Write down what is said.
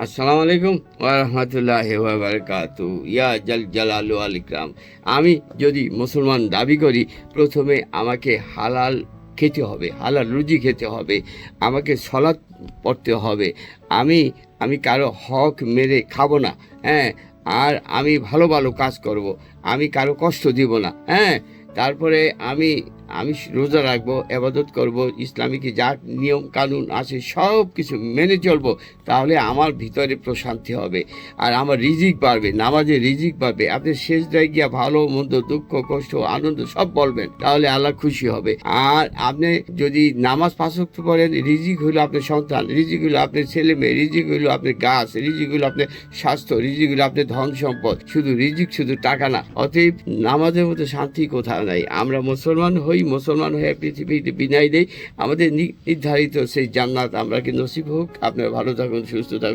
আসসালামু আলাইকুম ওয়া রাহমাতুল্লাহি ওয়া বারাকাতুহু। ইয়া জাল জালাল ওয়াল ইকরাম। আমি যদি মুসলমান দাবি করি, প্রথমে আমাকে হালাল খেতে হবে, হালাল রুজি খেতে হবে, আমাকে সলাৎ পড়তে হবে। আমি আমি কারো হক মেরে খাবো না, হ্যাঁ। আর আমি ভালো ভালো কাজ করব, আমি কারো কষ্ট দিব না, হ্যাঁ। তারপরে আমি আমি রোজা রাখবো, এবাদত করব, ইসলামিক যা নিয়ম কানুন আছে সব কিছু মেনে চলবো। তাহলে আমার ভিতরে প্রশান্তি হবে, আর আমার রিজিক বাড়বে, নামাজে রিজিক বাড়বে। আপনি শেষদায় গিয়া ভালো মন্দ, দুঃখ কষ্ট আনন্দ সব বলবেন, তাহলে আল্লাহ খুশি হবে। আর আপনি যদি নামাজ 5 ওয়াক্ত পড়েন, রিজিক হইলো আপনার সন্তান, রিজিক হইলো আপনার ছেলে মেয়ে, রিজিক হইলো আপনার গাছ, রিজিক হইলো আপনার স্বাস্থ্য, রিজিক হইলো আপনার ধন সম্পদ। শুধু রিজিক, শুধু টাকা না। অতএব নামাজের মধ্যে শান্তি কোথাও নাই। আমরা মুসলমান হই, মুসলমান হয়ে পৃথিবীতে বিদায় দেই। আমাদের নির্ধারিত সেই জান্নাত আমরা কি নসিব হোক। আপনারা ভালো থাকুন, সুস্থ থাকুন।